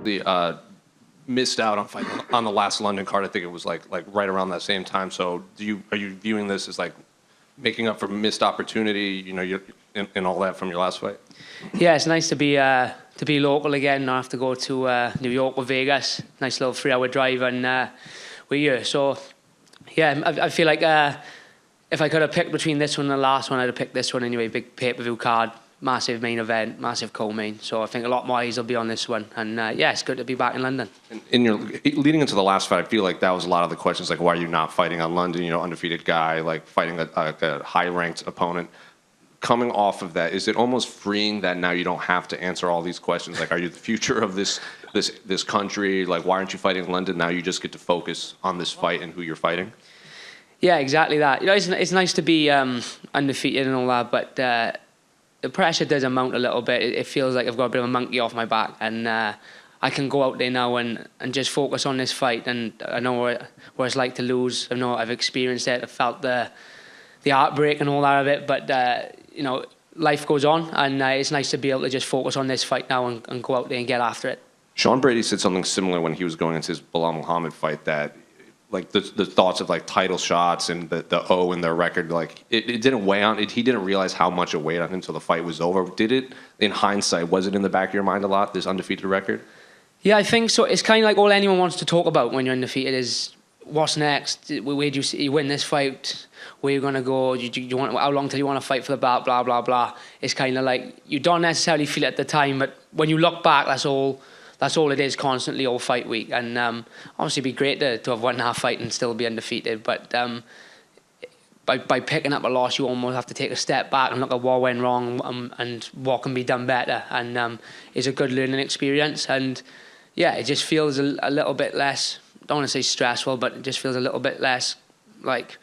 The missed out on fighting on the last London card. I think it was like right around that same time. So are you viewing this as like making up for missed opportunity? You know, and all that from your last fight. Yeah, it's nice to be local again. Not have to go to New York or Vegas. Nice little 3-hour drive, and we're here. So yeah, I feel like if I could have picked between this one and the last one, I'd have picked this one anyway. Big pay-per-view card. Massive main event, massive co-main. So I think a lot more eyes will be on this one. And yeah, it's good to be back in London. In your leading into the last fight, I feel like that was a lot of the questions, like why are you not fighting on London? You know, undefeated guy, like fighting a high-ranked opponent. Coming off of that, is it almost freeing that now you don't have to answer all these questions? Like, are you the future of this country? Like, why aren't you fighting in London? Now you just get to focus on this fight and who you're fighting. Yeah, exactly that. You know, it's nice to be undefeated and all that, but. The pressure does amount a little bit. It feels like I've got a bit of a monkey off my back, and I can go out there now and just focus on this fight. And I know what it's like to lose. I know I've experienced it. I've felt the heartbreak and all that of it. But you know, life goes on, and it's nice to be able to just focus on this fight now and go out there and get after it. Sean Brady said something similar when he was going into his Bilal Muhammad fight, that like the thoughts of like title shots and the O in their record, like it didn't weigh on it. He didn't realize how much it weighed on him until the fight was over. Did it, in hindsight, was it in the back of your mind a lot, this undefeated record? Yeah, I think so. It's kind of like all anyone wants to talk about when you're undefeated is what's next. Where do you see you win this fight? Where you gonna go? You want, how long till you want to fight for the belt? Blah blah blah. It's kind of like you don't necessarily feel it at the time, but when you look back, that's all it is constantly all fight week. And obviously it'd be great to have won that fight and still be undefeated. But by picking up a loss, you almost have to take a step back and look at what went wrong and what can be done better. And it's a good learning experience. And yeah, it just feels a little bit less, don't want to say stressful, but it just feels a little bit less like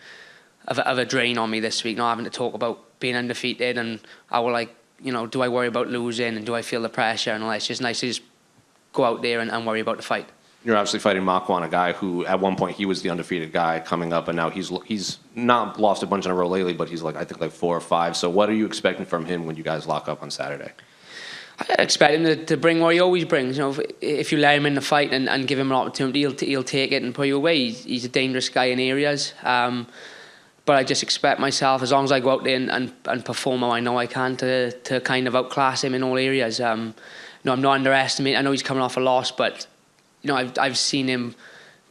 of a drain on me this week, not having to talk about being undefeated and I will, like, you know, do I worry about losing and do I feel the pressure and all that. It's just nice to just go out there and worry about the fight. You're obviously fighting Makwan, a guy who at one point he was the undefeated guy coming up, and now he's not lost a bunch in a row lately, but he's like, I think like 4 or 5. So what are you expecting from him when you guys lock up on Saturday? I expect him to bring what he always brings. You know, if you let him in the fight and give him an opportunity, he'll take it and put you away. He's a dangerous guy in areas. But I just expect myself, as long as I go out there and perform how I know I can, to kind of outclass him in all areas. No, I'm not underestimating. I know he's coming off a loss, but you know, I've seen him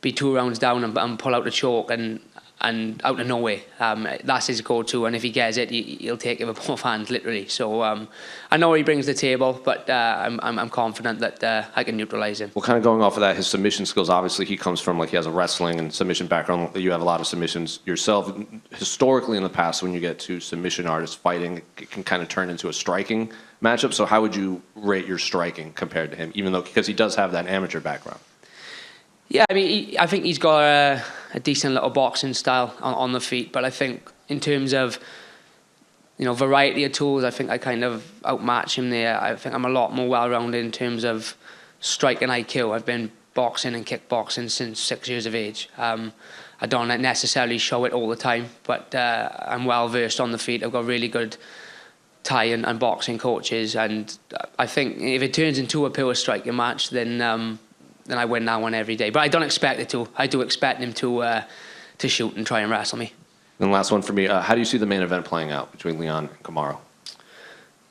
be 2 rounds down and pull out the choke and out of nowhere. That's his go-to, and if he gets it, he'll take it with both hands, literally. So I know what he brings to the table, but I'm confident that I can neutralise him. Well, kind of going off of that, his submission skills, obviously he comes from, like, he has a wrestling and submission background. You have a lot of submissions yourself. Historically in the past, when you get to submission artists fighting, it can kind of turn into a striking matchup. So how would you rate your striking compared to him, even though, because he does have that amateur background? Yeah, I mean, I think he's got a decent little boxing style on the feet, but I think in terms of, you know, variety of tools, I think I kind of outmatch him there. I think I'm a lot more well-rounded in terms of striking IQ. I've been boxing and kickboxing since 6 years of age. I don't necessarily show it all the time, but I'm well-versed on the feet. I've got really good Thai and boxing coaches, and I think if it turns into a pure striking match, then I win that one every day. But I don't expect it to. I do expect him to shoot and try and wrestle me. And last one for me, how do you see the main event playing out between Leon and Kamaru?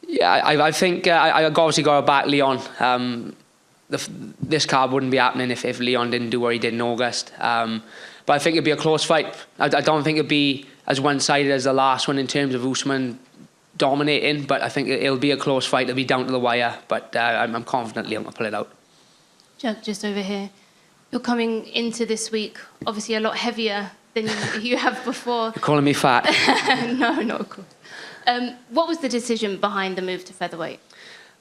Yeah, I think I obviously got to back Leon. This card wouldn't be happening if Leon didn't do what he did in August. But I think it'd be a close fight. I don't think it'd be as one-sided as the last one in terms of Usman dominating, but I think it'll be a close fight. It'll be down to the wire, but I'm confident Leon will pull it out. Just over here. You're coming into this week, obviously a lot heavier than you have before. You're calling me fat? No, not of course. What was the decision behind the move to featherweight?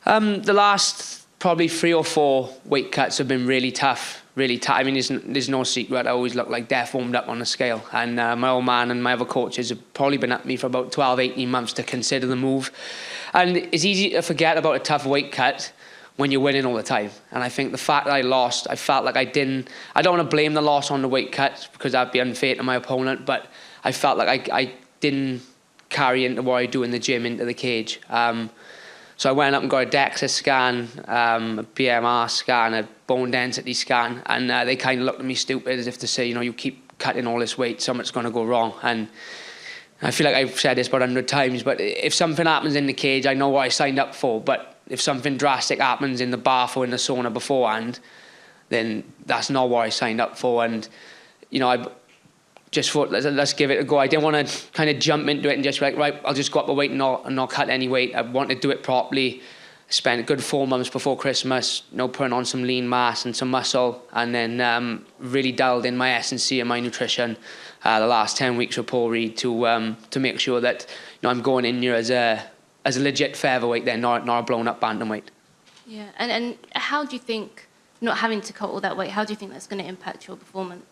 The last probably 3 or 4 weight cuts have been really tough. Really tough. I mean, there's no secret. I always look like death warmed up on the scale. And my old man and my other coaches have probably been at me for about 12, 18 months to consider the move. And it's easy to forget about a tough weight cut when you're winning all the time. And I think the fact that I lost, I felt like I don't want to blame the loss on the weight cut because that'd be unfair to my opponent, but I felt like I didn't carry into what I do in the gym into the cage. So I went up and got a DEXA scan, a BMR scan, a bone density scan, and they kind of looked at me stupid as if to say, you keep cutting all this weight, something's going to go wrong. And I feel like I've said this about 100 times, but if something happens in the cage, I know what I signed up for. But if something drastic happens in the bath or in the sauna beforehand, then that's not what I signed up for. And, I just thought, let's give it a go. I didn't want to kind of jump into it and just be like, right, I'll just go up a weight and not cut any weight. I wanted to do it properly. Spent a good 4 months before Christmas, putting on some lean mass and some muscle, and then really dialed in my S&C and my nutrition the last 10 weeks with Paul Reed to make sure that I'm going in here as a legit featherweight then, not a blown up bantamweight. Yeah, and how do you think, not having to cut all that weight, how do you think that's going to impact your performance?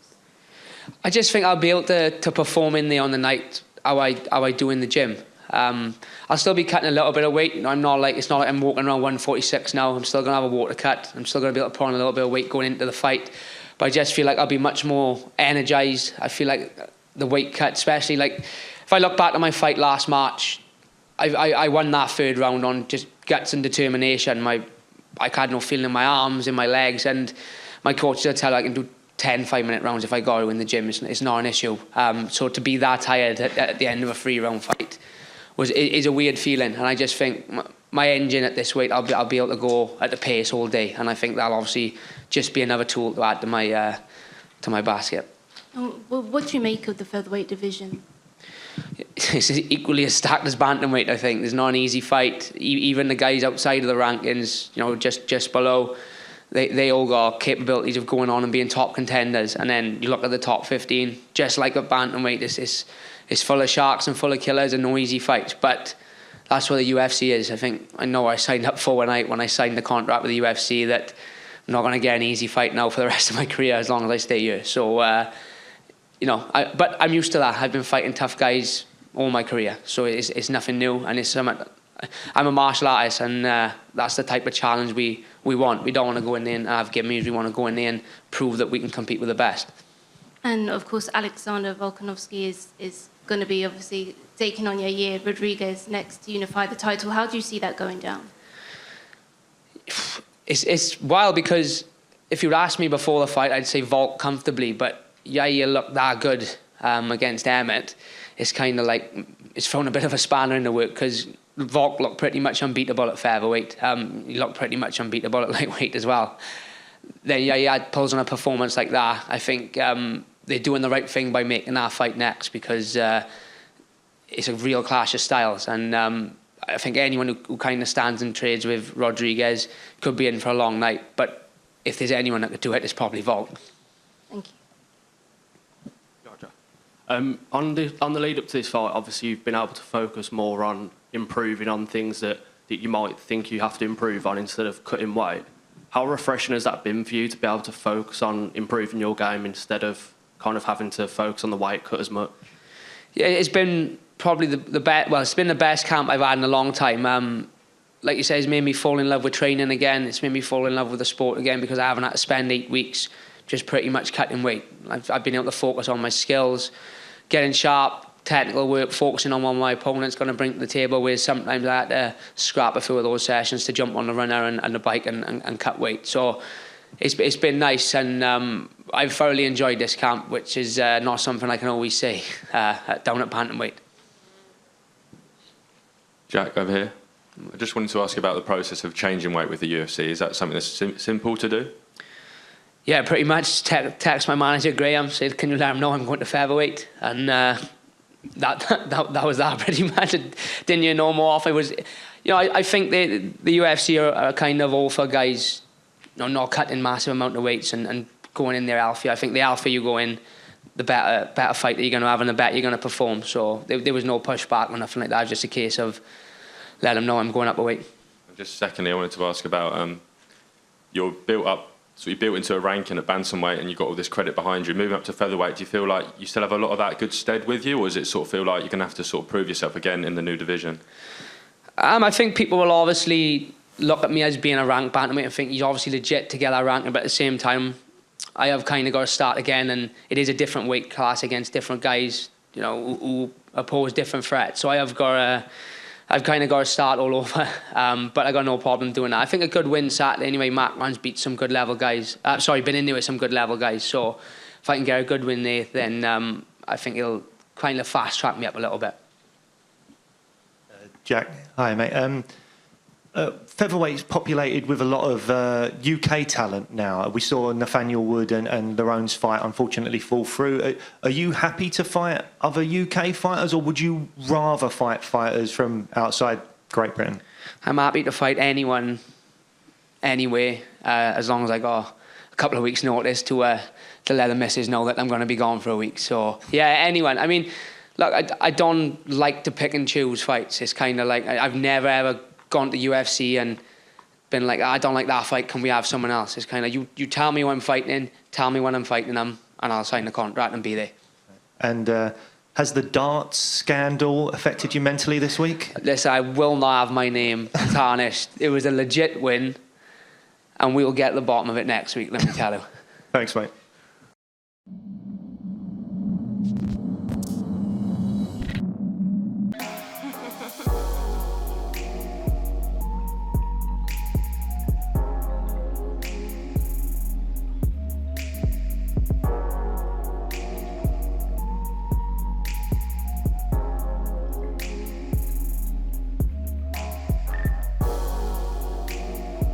I just think I'll be able to perform in there on the night how I do in the gym. I'll still be cutting a little bit of weight. It's not like I'm walking around 146 now. I'm still going to have a water cut. I'm still going to be able to put on a little bit of weight going into the fight. But I just feel like I'll be much more energized. I feel like the weight cut, especially like if I look back at my fight last March, I won that third round on just guts and determination. I had no feeling in my arms, in my legs, and my coach will tell I can do 10 5-minute rounds if I go in the gym. It's not an issue. So to be that tired at the end of a 3-round fight is a weird feeling, and I just think my engine at this weight, I'll be able to go at the pace all day, and I think that'll obviously just be another tool to add to my basket. Well, what do you make of the featherweight division? It's equally as stacked as bantamweight. I think there's not an easy fight. Even the guys outside of the rankings, just below, they all got capabilities of going on and being top contenders. And then you look at the top 15, just like a bantamweight, it's full of sharks and full of killers and no easy fights. But that's what the UFC is. I know I signed up for when I signed the contract with the UFC that I'm not going to get an easy fight now for the rest of my career as long as I stay here. So, but I'm used to that. I've been fighting tough guys all my career, so it's nothing new. And I'm a martial artist, and that's the type of challenge we want. We don't want to go in there and have gimmies. We want to go in there and prove that we can compete with the best. And of course, Alexander Volkanovski is going to be obviously taking on Yair Rodriguez next to unify the title. How do you see that going down? It's wild because if you'd asked me before the fight, I'd say Volk comfortably, but Yair looked that good against Emmett. It's kind of like it's thrown a bit of a spanner in the work because Volk looked pretty much unbeatable at featherweight. He looked pretty much unbeatable at lightweight as well. Then Yair pulls on a performance like that. I think they're doing the right thing by making that fight next because it's a real clash of styles. And I think anyone who kind of stands and trades with Rodriguez could be in for a long night. But if there's anyone that could do it, it's probably Volk. Thank you. Gotcha. On the lead up to this fight, obviously you've been able to focus more on improving on things that you might think you have to improve on instead of cutting weight. How refreshing has that been for you to be able to focus on improving your game instead of kind of having to focus on the weight cut as much? Yeah, it's been probably the best. Well, it's been the best camp I've had in a long time. Like you say, it's made me fall in love with training again. It's made me fall in love with the sport again because I haven't had to spend 8 weeks just pretty much cutting weight. I've been able to focus on my skills, getting sharp, technical work, focusing on what my opponent's going to bring to the table, where sometimes I had to scrap a few of those sessions to jump on the runner and the bike and cut weight. So it's been nice, and I've thoroughly enjoyed this camp, which is not something I can always say down at bantamweight. Jack, over here. I just wanted to ask you about the process of changing weight with the UFC. Is that something that's simple to do? Yeah, pretty much. Text my manager, Graham, said, can you let him know I'm going to featherweight? And that was that pretty much. Didn't you know more off? It was, I think the UFC are kind of all for guys, not cutting massive amount of weights and going in there alpha. I think the alpha you go in, the better fight that you're going to have and the better you're going to perform. So there was no pushback or nothing like that. It was just a case of let them know I'm going up a weight. And just secondly, I wanted to ask about you're built up. So you built into a ranking at bantamweight and you've got all this credit behind you. Moving up to featherweight, do you feel like you still have a lot of that good stead with you, or does it sort of feel like you're going to have to sort of prove yourself again in the new division? I think people will obviously look at me as being a ranked bantamweight and think he's obviously legit to get that ranking, but at the same time, I have kind of got to start again, and it is a different weight class against different guys, who oppose different threats. So I have got I've kind of got to start all over, but I got no problem doing that. I think a good win Saturday anyway. Makwan's beat some good level guys. Been in there with some good level guys. So if I can get a good win there, then I think it'll kind of fast track me up a little bit. Jack, hi mate. Featherweight's populated with a lot of UK talent now. We saw Nathaniel Wood and Larone's fight unfortunately fall through. Are you happy to fight other UK fighters, or would you rather fight fighters from outside Great Britain? I'm happy to fight anyone, anywhere, as long as I got a couple of weeks' notice to let the missus know that I'm going to be gone for a week. So yeah, anyone. I mean, look, I don't like to pick and choose fights. It's kind of like I've never ever gone to UFC and been like, I don't like that fight, can we have someone else? It's kind of, you tell me when I'm fighting, tell me when I'm fighting them, and I'll sign the contract and be there. And has the darts scandal affected you mentally this week? Listen, I will not have my name tarnished. It was a legit win, and we'll get to the bottom of it next week, let me tell you. Thanks, mate.